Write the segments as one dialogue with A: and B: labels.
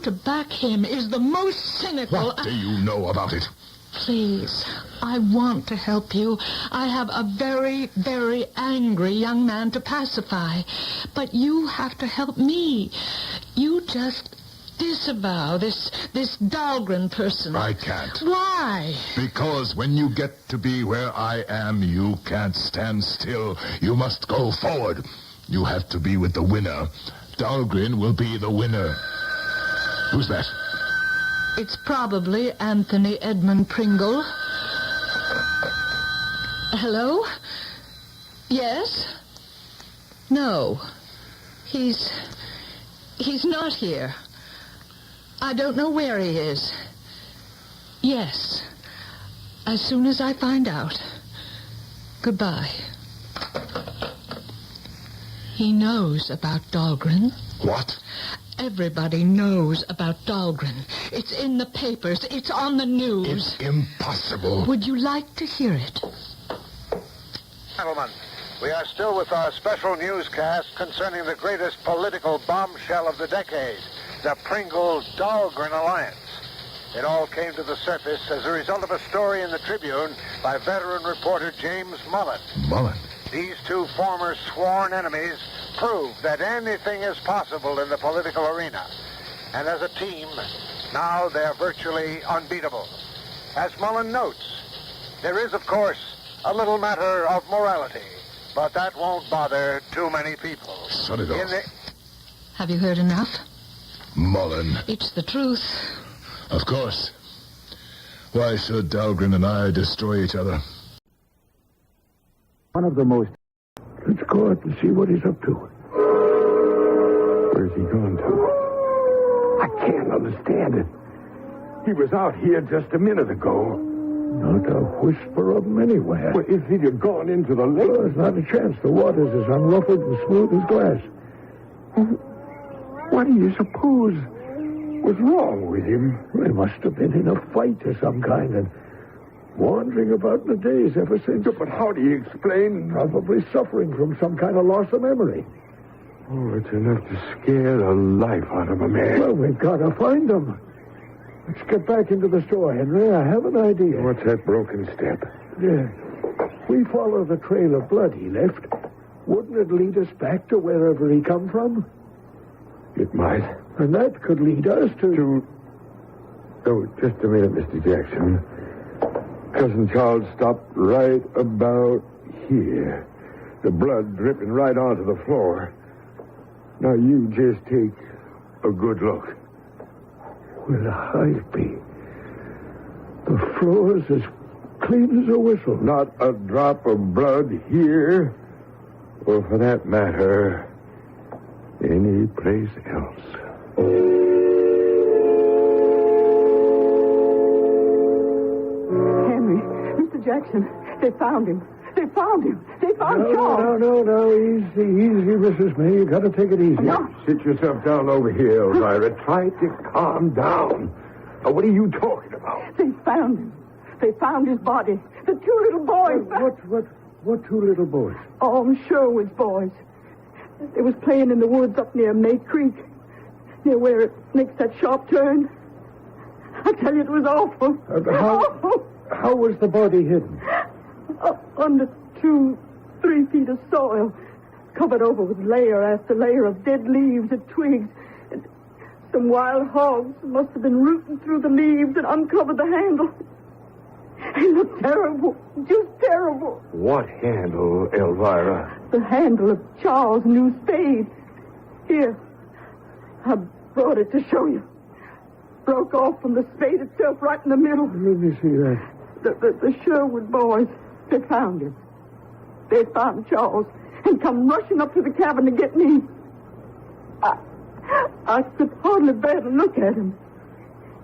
A: to back him is the most cynical...
B: What do you know about it?
A: Please, I want to help you. I have a very, very angry young man to pacify. But you have to help me. You just disavow this Dahlgren person.
B: I can't.
A: Why?
B: Because when you get to be where I am, you can't stand still. You must go forward. You have to be with the winner. Dahlgren will be the winner. Who's that?
A: It's probably Anthony Edmund Pringle. Hello? Yes? No. He's not here. I don't know where he is. Yes. As soon as I find out. Goodbye. He knows about Dahlgren.
B: What?
A: Everybody knows about Dahlgren. It's in the papers. It's on the news.
B: It's impossible.
A: Would you like to hear it?
C: Gentlemen, we are still with our special newscast concerning the greatest political bombshell of the decade, the Pringle-Dahlgren alliance. It all came to the surface as a result of a story in the Tribune by veteran reporter James Mullen.
B: Mullen?
C: These two former sworn enemies prove that anything is possible in the political arena. And as a team, now they're virtually unbeatable. As Mullen notes, there is, of course, a little matter of morality, but that won't bother too many people.
B: Shut it off.
A: Have you heard enough?
B: Mullen.
A: It's the truth.
B: Of course. Why should Dahlgren and I destroy each other?
D: One of the most...
E: Let's go out and see what he's up to.
D: Where's he going to?
E: I can't understand it. He was out here just a minute ago. Not a whisper of him anywhere.
D: Well, if he'd have gone into the lake...
E: Well, there's not a chance. The water's as unruffled and smooth as glass.
D: What do you suppose was wrong with him?
E: He must have been in a fight of some kind and wandering about in the days ever since.
D: But how do you explain...
E: Probably suffering from some kind of loss of memory.
D: Oh, it's enough to scare the life out of a man.
E: Well, we've got to find him. Let's get back into the store, Henry. I have an idea.
D: What's that broken step?
E: Yeah. We follow the trail of blood he left. Wouldn't it lead us back to wherever he come from?
D: It might.
E: And that could lead us to...
D: Oh, just a minute, Mr. Jackson. Cousin Charles stopped right about here. The blood dripping right onto the floor. Now you just take a good look.
E: Well, I'd be. The floor's as clean as a whistle.
D: Not a drop of blood here, or for that matter, any place else.
F: Henry, Mr. Jackson, they found him. They found him. They found Charles.
E: No. Easy, Mrs. May. You got to take it easy.
F: No.
D: Sit yourself down over here, Elvira. Try to calm down. Now, what are you talking about?
F: They found him. They found his body. The two little boys.
E: What two little boys?
F: Oh, Sherwood's boys. They was playing in the woods up near May Creek, near where it makes that sharp turn. I tell you, it was awful.
E: How was the body hidden?
F: Under 2-3 feet of soil, covered over with layer after layer of dead leaves and twigs. And some wild hogs must have been rooting through the leaves and uncovered the handle. It looked terrible, just terrible.
D: What handle, Elvira?
F: The handle of Charles' new spade. Here, I brought it to show you. Broke off from the spade itself right in the middle.
E: Let me see that.
F: The Sherwood boys, they found him. They found Charles and come rushing up to the cabin to get me. I could hardly bear to look at him.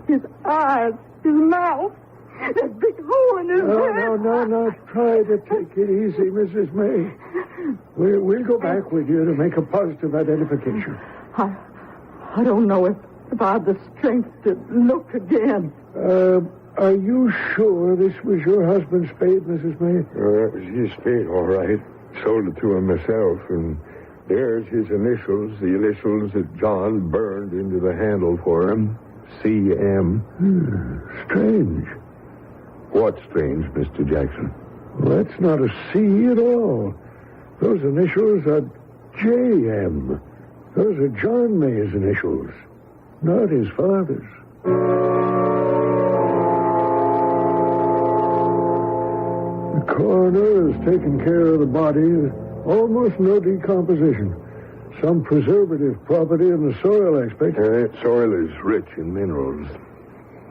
F: His eyes, his mouth, that big hole in his head.
E: No. Try to take it easy, Mrs. May. We'll go back with you to make a positive identification.
F: I don't know if I have the strength to look again.
E: Are you sure this was your husband's spade, Mrs. May?
D: That was his spade, all right. Sold it to him myself, and There's his initials, the initials that John burned into the handle for him. C.M.
E: Strange.
D: What's strange, Mr. Jackson?
E: Well, that's not a C at all. Those initials are J.M. Those are John May's initials, not his father's. The coroner has taken care of the body. Almost no decomposition. Some preservative property in the soil, I expect.
D: That soil is rich in minerals.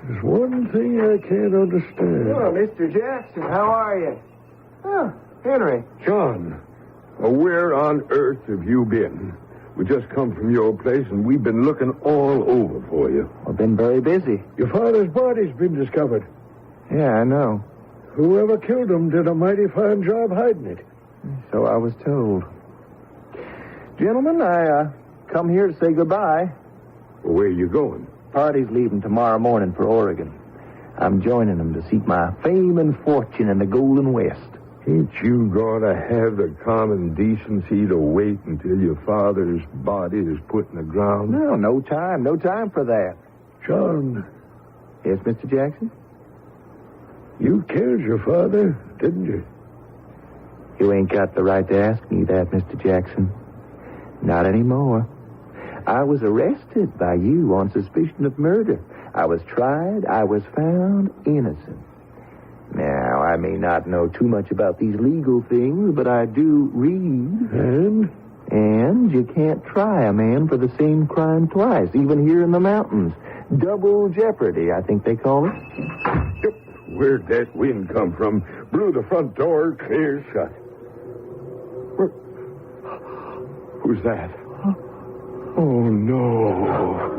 E: There's one thing I can't understand.
G: Oh, Mr. Jackson, how are you? Oh, Henry.
D: John, where on earth have you been? We just come from your place, and we've been looking all over for you.
G: I've been very busy.
E: Your father's body's been discovered.
G: Yeah, I know.
E: Whoever killed him did a mighty fine job hiding it.
G: So I was told. Gentlemen, I come here to say goodbye.
D: Where are you going?
G: Party's leaving tomorrow morning for Oregon. I'm joining them to seek my fame and fortune in the Golden West.
D: Ain't you going to have the common decency to wait until your father's body is put in the ground?
G: No time for that.
E: John.
G: Yes, Mr. Jackson?
E: You killed your father, didn't you?
G: You ain't got the right to ask me that, Mr. Jackson. Not anymore. I was arrested by you on suspicion of murder. I was tried. I was found innocent. Now, I may not know too much about these legal things, but I do read. And you can't try a man for the same crime twice, even here in the mountains. Double jeopardy, I think they call it.
D: Yep. Where'd that wind come from? Blew the front door clear shut. Who's that? Oh, no.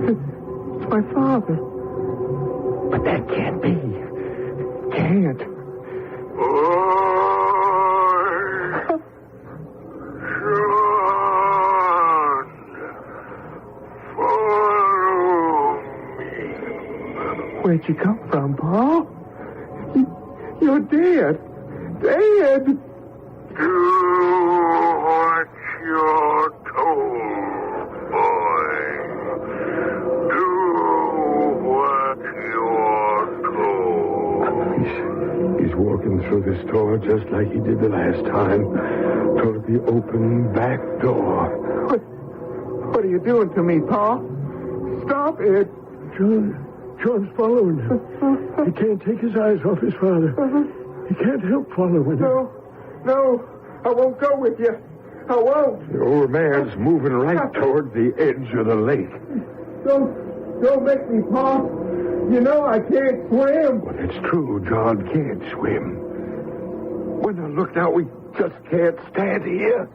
E: It's my father.
G: But that can't be. Can't. Where'd you come from, Paul? You're dead. Dead.
B: Do what you're told, boy. Do what you're told.
D: He's walking through this door just like he did the last time. Toward the open back door.
G: What are you doing to me, Paul? Stop it.
E: John's following him. He can't take his eyes off his father. He can't help following him.
G: No, I won't go with you. I won't.
D: The old man's moving right toward the edge of the lake.
G: Don't make me, Paul. You know I can't swim.
D: Well, it's true. John can't swim. When I look now, we just can't stand here.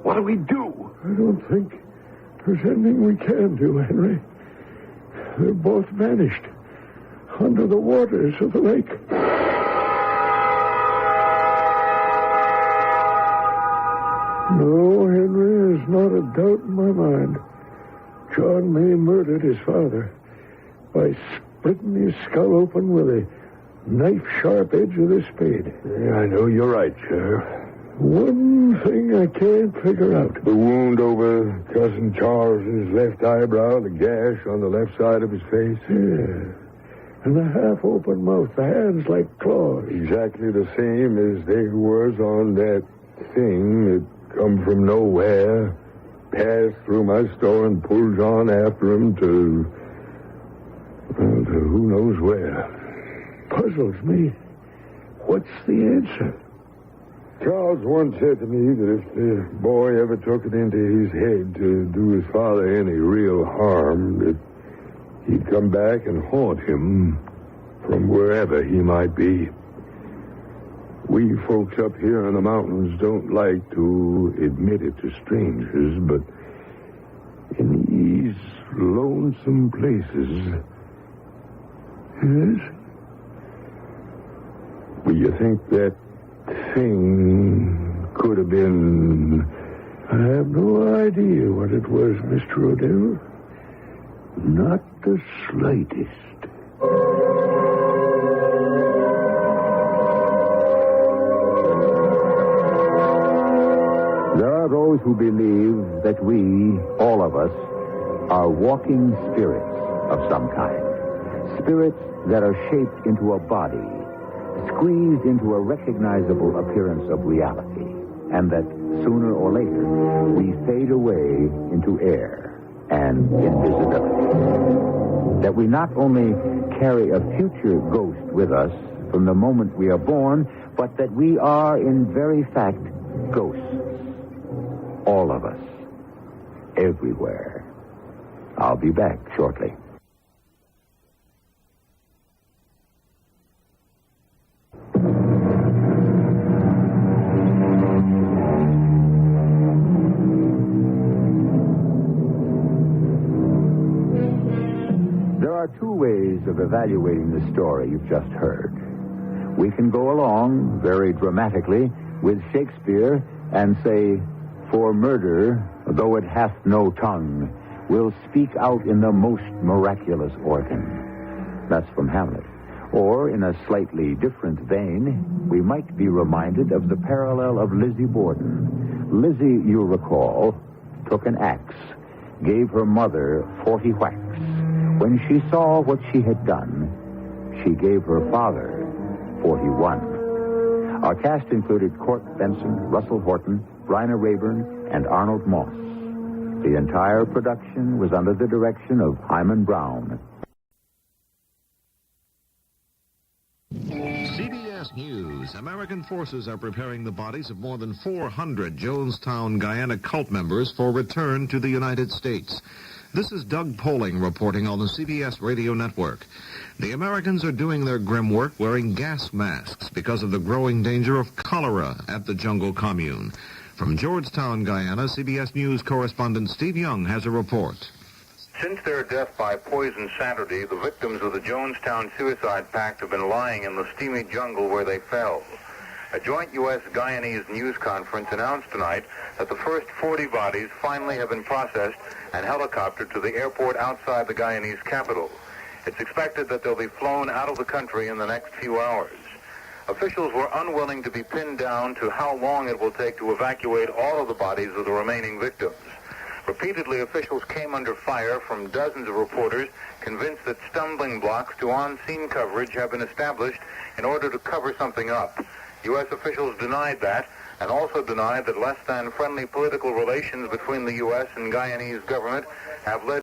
D: What do we do?
E: I don't think there's anything we can do, Henry. They're both vanished under the waters of the lake. No, Henry, there's not a doubt in my mind. John May murdered his father by splitting his skull open with a knife-sharp edge of this spade.
D: Yeah, I know you're right, Sheriff.
E: One thing I can't figure out.
D: The wound over Cousin Charles's left eyebrow, the gash on the left side of his face.
E: Yeah. And the half-open mouth, the hands like claws.
D: Exactly the same as they was on that thing that come from nowhere, passed through my store and pulled John after him to who knows where.
E: Puzzles me. What's the answer?
D: Charles once said to me that if the boy ever took it into his head to do his father any real harm, that he'd come back and haunt him from wherever he might be. We folks up here in the mountains don't like to admit it to strangers, but in these lonesome places...
E: Yes?
D: Well, you think that thing could have been...
E: I have no idea what it was, Mr. Odell. Not the slightest.
G: those who believe that we, all of us, are walking spirits of some kind. Spirits that are shaped into a body, squeezed into a recognizable appearance of reality, and that sooner or later we fade away into air and invisibility. That we not only carry a future ghost with us from the moment we are born, but that we are in very fact ghosts. All of us. Everywhere. I'll be back shortly. There are two ways of evaluating the story you've just heard. We can go along very dramatically with Shakespeare and say, "For murder, though it hath no tongue, will speak out in the most miraculous organ." That's from Hamlet. Or, in a slightly different vein, we might be reminded of the parallel of Lizzie Borden. Lizzie, you'll recall, took an axe, gave her mother 40 whacks. When she saw what she had done, she gave her father 41. Our cast included Court Benson, Russell Horton, Bryna Rayburn, and Arnold Moss. The entire production was under the direction of Hyman Brown.
H: CBS News. American forces are preparing the bodies of more than 400 Jonestown, Guyana cult members for return to the United States. This is Doug Poling reporting on the CBS radio network. The Americans are doing their grim work wearing gas masks because of the growing danger of cholera at the jungle commune. From Georgetown, Guyana, CBS News correspondent Steve Young has a report.
I: Since their death by poison Saturday, the victims of the Jonestown Suicide Pact have been lying in the steamy jungle where they fell. A joint U.S.-Guyanese news conference announced tonight that the first 40 bodies finally have been processed and helicoptered to the airport outside the Guyanese capital. It's expected that they'll be flown out of the country in the next few hours. Officials were unwilling to be pinned down to how long it will take to evacuate all of the bodies of the remaining victims. Repeatedly, officials came under fire from dozens of reporters convinced that stumbling blocks to on-scene coverage have been established in order to cover something up. U.S. officials denied that and also denied that less than friendly political relations between the U.S. and Guyanese government have led